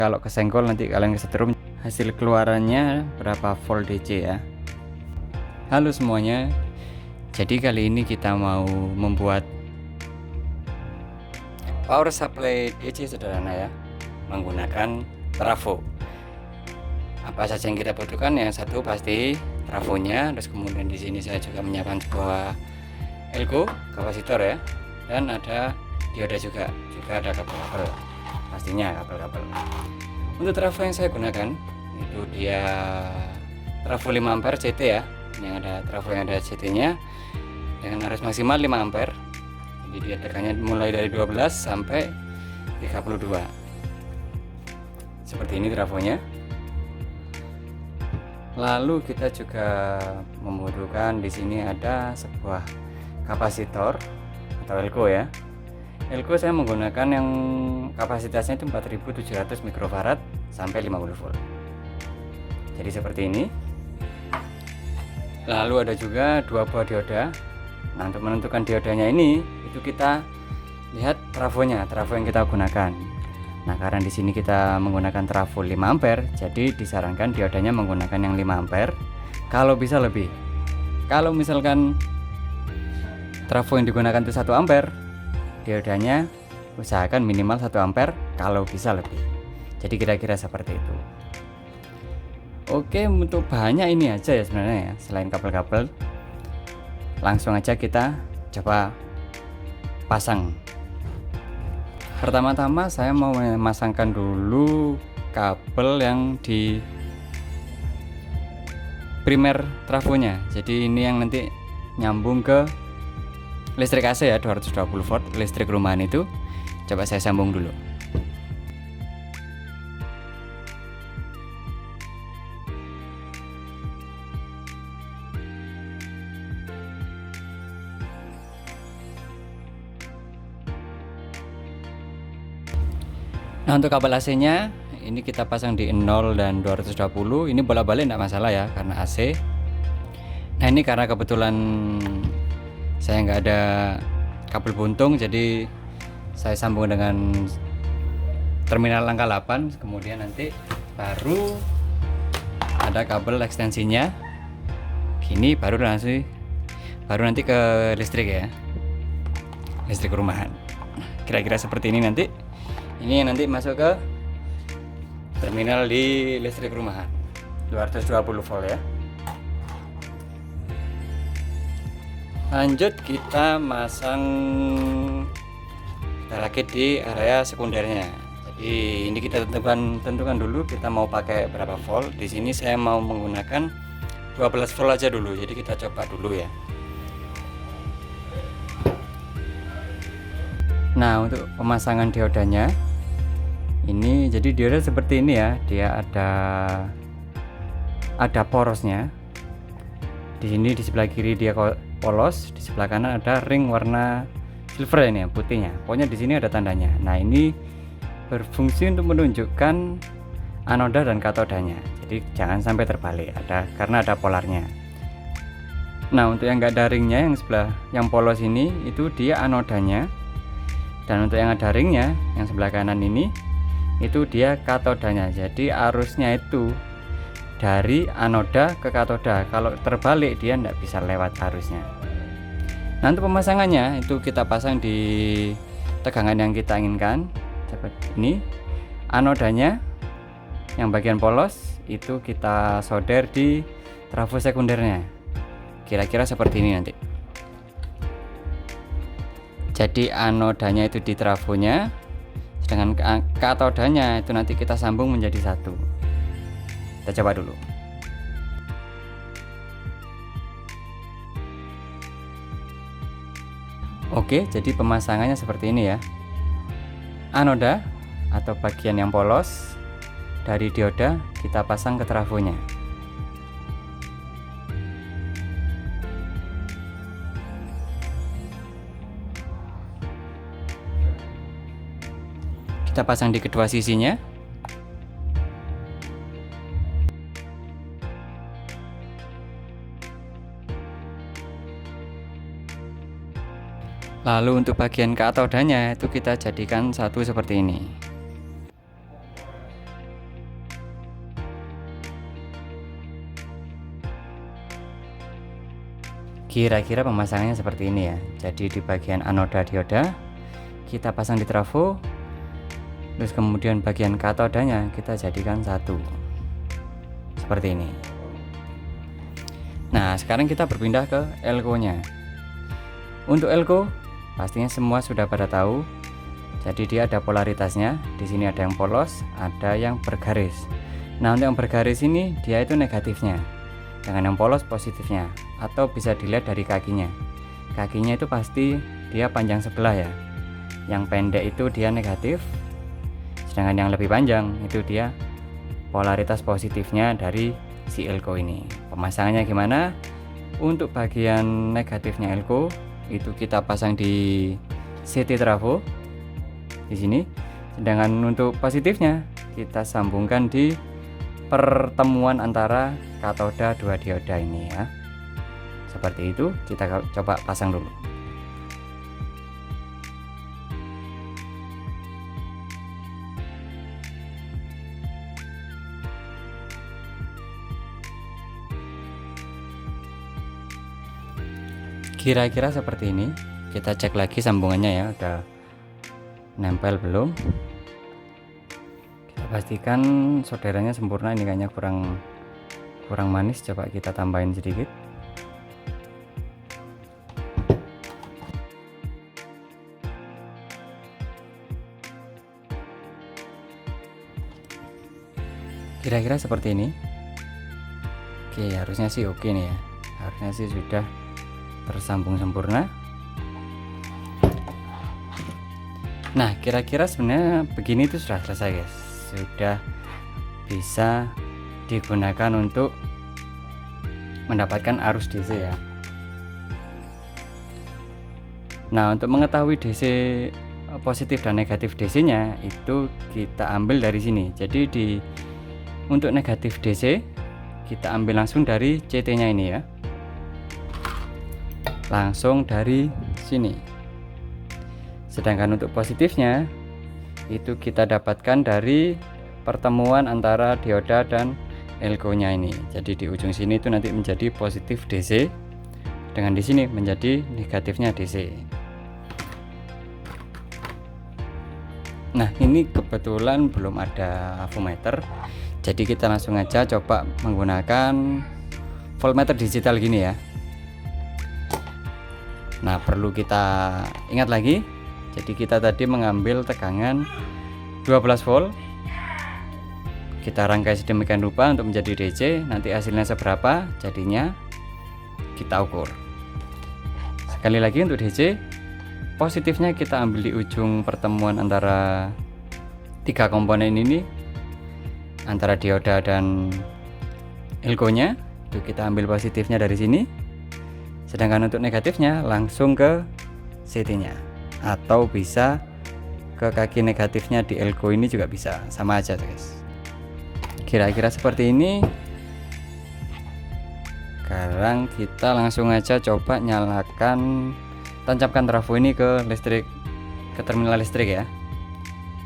Kalau kesenggol nanti kalian kesetrum. Hasil keluarannya berapa volt DC ya. Halo semuanya. Jadi kali ini kita mau membuat power supply DC sederhana ya, menggunakan trafo. Apa saja yang kita butuhkan? Yang satu pasti trafonya, terus kemudian di sini saya juga menyiapkan sebuah elko kapasitor ya, dan ada dioda juga ada kabel-kabel, pastinya kabel-kabel. Untuk trafo yang saya gunakan itu dia trafo 5 ampere CT ya, yang ada trafo yang ada CT nya dengan arus maksimal 5 ampere. Jadi dia tegangannya mulai dari 12 sampai 32. Seperti ini trafonya. Lalu kita juga membutuhkan di sini ada sebuah kapasitor atau elko ya. Elko saya menggunakan yang kapasitasnya itu 4700 mikrofarad sampai 50 volt. Jadi seperti ini. Lalu ada juga dua buah dioda. Nah, untuk menentukan diodanya ini itu kita lihat trafonya, trafo yang kita gunakan. Nah, karena di sini kita menggunakan trafo 5 ampere, jadi disarankan diodanya menggunakan yang 5 ampere. Kalau bisa lebih. Kalau misalkan trafo yang digunakan itu 1 ampere, diodanya usahakan minimal 1 ampere, kalau bisa lebih. Jadi kira-kira seperti itu. Oke, untuk bahannya ini aja ya sebenarnya ya, selain kabel-kabel. Langsung aja kita coba pasang. Pertama-tama saya mau memasangkan dulu kabel yang di primer trafonya. Jadi ini yang nanti nyambung ke listrik AC ya, 220 volt listrik rumahan itu. Coba saya sambung dulu. Nah, untuk kabel AC nya ini kita pasang di 0 dan 220. Ini bolak-balik tidak masalah ya, karena AC. Nah, ini karena kebetulan saya nggak ada kabel buntung, jadi saya sambung dengan terminal angka 8. Kemudian nanti baru ada kabel ekstensinya gini, baru nanti ke listrik ya, listrik rumahan. Kira-kira seperti ini nanti. Ini yang nanti masuk ke terminal di listrik rumahan 220 volt ya. Lanjut kita masang rakit di area sekundernya. Jadi ini kita tentukan dulu kita mau pakai berapa volt. Di sini saya mau menggunakan 12 volt aja dulu. Jadi kita coba dulu ya. Nah, untuk pemasangan diodanya ini, jadi dioda seperti ini ya, dia ada porosnya. Di sini di sebelah kiri dia polos, di sebelah kanan ada ring warna silver ini ya, putihnya. Pokoknya di sini ada tandanya. Nah, ini berfungsi untuk menunjukkan anoda dan katodanya. Jadi jangan sampai terbalik, karena ada polarnya. Nah, untuk yang enggak ada ringnya, yang sebelah yang polos ini itu dia anodanya. Dan untuk yang ada ringnya, yang sebelah kanan ini itu dia katodanya. Jadi arusnya itu dari anoda ke katoda. Kalau terbalik dia tidak bisa lewat arusnya. Nah, untuk pemasangannya itu kita pasang di tegangan yang kita inginkan. Seperti ini. Anodanya yang bagian polos itu kita solder di trafo sekundernya. Kira-kira seperti ini nanti. Jadi anodanya itu di trafonya, sedangkan katodanya itu nanti kita sambung menjadi satu. Kita coba dulu. Oke, jadi pemasangannya seperti ini ya. Anoda atau bagian yang polos dari dioda kita pasang ke trafonya. Kita pasang di kedua sisinya. Lalu untuk bagian katodanya itu kita jadikan satu seperti ini. Kira-kira pemasangannya seperti ini ya. Jadi di bagian anoda dioda kita pasang di trafo, terus kemudian bagian katodanya kita jadikan satu seperti ini. Nah, sekarang kita berpindah ke elko nya. Untuk elko pastinya semua sudah pada tahu. Jadi dia ada polaritasnya. Di sini ada yang polos, ada yang bergaris. Nah, untuk yang bergaris ini dia itu negatifnya, dengan yang polos positifnya, atau bisa dilihat dari kakinya. Kakinya itu pasti dia panjang sebelah ya. Yang pendek itu dia negatif, sedangkan yang lebih panjang itu dia polaritas positifnya dari si elko ini. Pemasangannya gimana? Untuk bagian negatifnya elko itu kita pasang di CT trafo di sini, sedangkan untuk positifnya kita sambungkan di pertemuan antara katoda dua dioda ini ya. Seperti itu, kita coba pasang dulu. Kira-kira seperti ini. Kita cek lagi sambungannya ya, udah nempel belum. Kita pastikan solderannya sempurna. Ini kayaknya kurang manis, coba kita tambahin sedikit. Kira-kira seperti ini. Oke, harusnya sih oke nih ya, harusnya sih sudah tersambung sempurna. Nah, kira-kira sebenarnya begini itu sudah selesai guys, sudah bisa digunakan untuk mendapatkan arus DC ya. Nah, untuk mengetahui DC positif dan negatif DC nya itu kita ambil dari sini. Jadi untuk negatif DC kita ambil langsung dari CT nya ini ya, langsung dari sini. Sedangkan untuk positifnya itu kita dapatkan dari pertemuan antara dioda dan elko nya ini. Jadi di ujung sini itu nanti menjadi positif DC, dengan di sini menjadi negatifnya DC. Nah, ini kebetulan belum ada avometer, jadi kita langsung aja coba menggunakan voltmeter digital gini ya. Nah, perlu kita ingat lagi. Jadi kita tadi mengambil tegangan 12 volt, kita rangkai sedemikian rupa untuk menjadi DC. Nanti hasilnya seberapa jadinya kita ukur. Sekali lagi untuk DC, positifnya kita ambil di ujung pertemuan antara tiga komponen ini, antara dioda dan elko nya. Itu kita ambil positifnya dari sini, sedangkan untuk negatifnya langsung ke CT nya, atau bisa ke kaki negatifnya di elko ini juga bisa, sama aja guys. Kira-kira seperti ini. Sekarang kita langsung aja coba nyalakan, tancapkan trafo ini ke listrik, ke terminal listrik ya.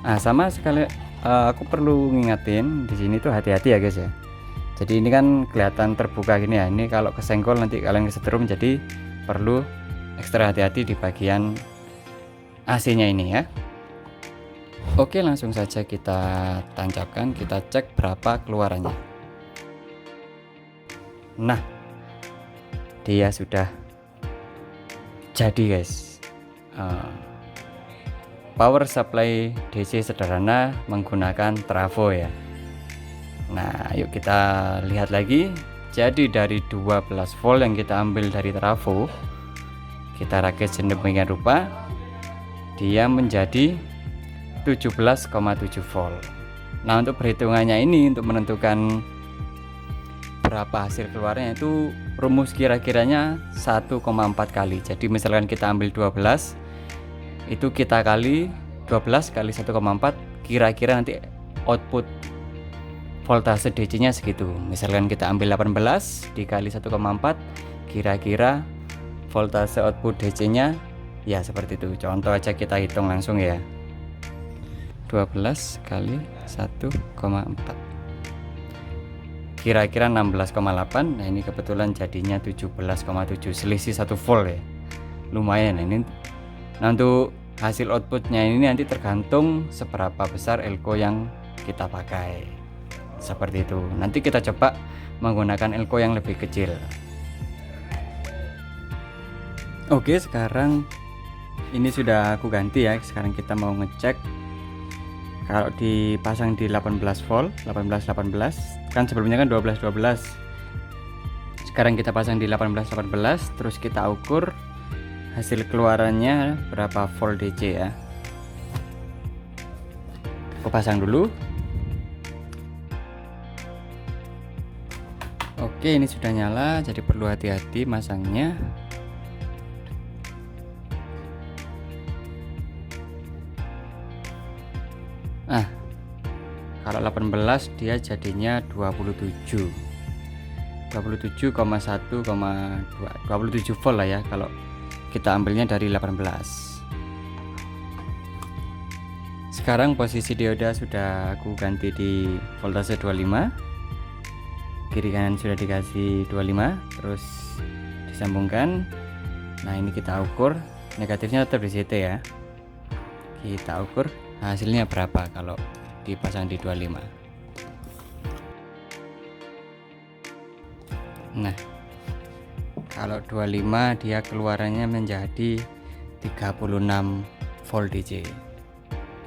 Nah, sama sekali aku perlu ngingetin di sini tuh hati-hati ya guys ya. Jadi ini kan kelihatan terbuka gini ya, ini kalau kesenggol nanti kalian kesetrum, jadi perlu ekstra hati-hati di bagian AC nya ini ya. Oke, langsung saja kita tancapkan, kita cek berapa keluarannya. Nah, dia sudah jadi guys. Power supply DC sederhana menggunakan trafo ya. Nah, yuk kita lihat lagi. Jadi dari 12 volt yang kita ambil dari trafo, kita rakit sedemikian rupa, dia menjadi 17,7 volt. Nah, untuk perhitungannya ini, untuk menentukan berapa hasil keluarnya, itu rumus kira-kiranya 1,4 kali. Jadi misalkan kita ambil 12, itu kita kali 12 kali 1,4, kira-kira nanti output voltase DC nya segitu. Misalkan kita ambil 18 dikali 1,4, kira-kira voltase output DC nya ya seperti itu. Contoh aja kita hitung langsung ya, 12 kali 1,4. kira-kira 16,8. Nah ini kebetulan jadinya 17,7, selisih 1 volt ya, lumayan. Ini nah untuk hasil outputnya ini nanti tergantung seberapa besar elko yang kita pakai, seperti itu. Nanti kita coba menggunakan elko yang lebih kecil. Oke, sekarang ini sudah aku ganti ya. Sekarang kita mau ngecek kalau dipasang di 18 volt, 18 kan sebelumnya kan 12. Sekarang kita pasang di 18, terus kita ukur hasil keluarannya berapa volt DC ya. Aku pasang dulu. Oke, ini sudah nyala, jadi perlu hati-hati masangnya. Nah, kalau 18 dia jadinya 27,1,2 27 volt lah ya kalau kita ambilnya dari 18. Sekarang posisi dioda sudah aku ganti di voltase 25, kiri kanan sudah dikasih 25, terus disambungkan. Nah ini kita ukur, negatifnya tetap di CT ya. Kita ukur hasilnya berapa kalau dipasang di 25. Nah kalau 25 dia keluarannya menjadi 36 volt DC.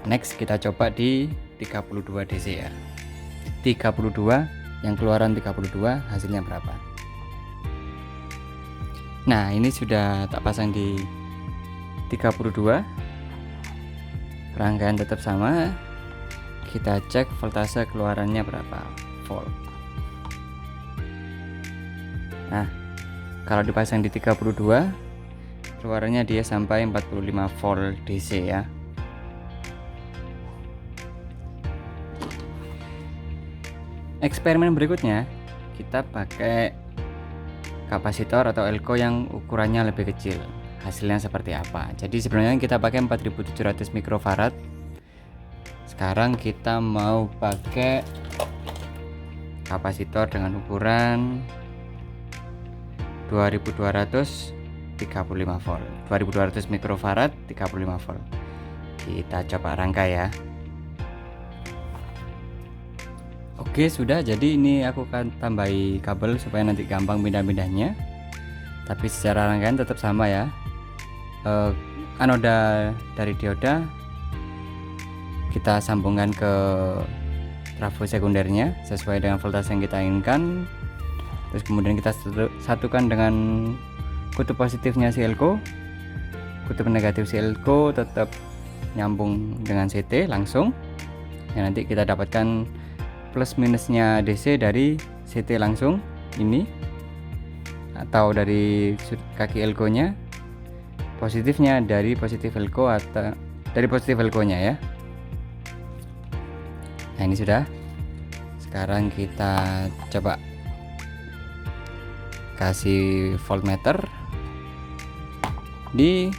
Next kita coba di 32 DC ya. 32 yang keluaran 32 hasilnya berapa. Nah ini sudah tak pasang di 32, rangkaian tetap sama. Kita cek voltase keluarannya berapa volt. Nah kalau dipasang di 32 keluarannya dia sampai 45 volt DC ya. Eksperimen berikutnya kita pakai kapasitor atau elko yang ukurannya lebih kecil. Hasilnya seperti apa? Jadi sebelumnya kita pakai 4700 mikrofarad. Sekarang kita mau pakai kapasitor dengan ukuran 2235 volt, 2200 mikrofarad, 35 volt. Kita coba rangkai ya. Oke, sudah. Jadi ini aku akan tambahi kabel supaya nanti gampang pindah-pindahnya. Tapi secara rangkaian tetap sama ya. Anoda dari dioda kita sambungkan ke trafo sekundernya sesuai dengan voltase yang kita inginkan. Terus kemudian kita satukan dengan kutub positifnya si elko, kutub negatif si elko tetap nyambung dengan CT langsung. Ya, nanti kita dapatkan plus minusnya DC dari CT langsung ini, atau dari kaki elko nya, positifnya dari positif elko atau dari positif elko nya ya. Nah ini sudah. Sekarang kita coba kasih voltmeter di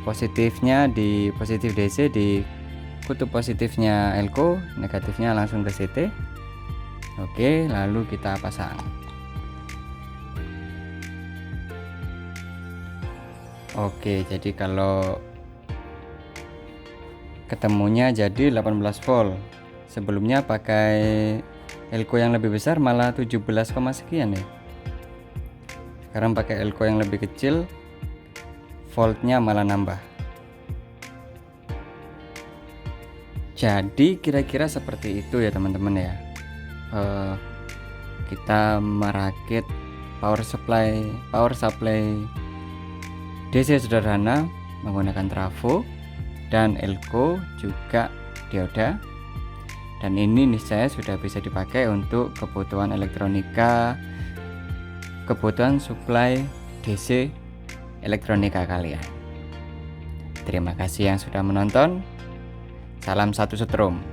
positifnya, di positif DC di kutub positifnya elko, negatifnya langsung ke CT. Oke, lalu kita pasang. Oke, jadi kalau ketemunya jadi 18 volt. Sebelumnya pakai elko yang lebih besar malah 17, sekian ya. Sekarang pakai elko yang lebih kecil, voltnya malah nambah. Jadi kira-kira seperti itu ya teman-teman ya. Kita merakit power supply DC sederhana menggunakan trafo dan elko juga dioda. Dan ini niscaya sudah bisa dipakai untuk kebutuhan elektronika, kebutuhan supply DC elektronika kalian. Terima kasih yang sudah menonton. Salam satu setrum.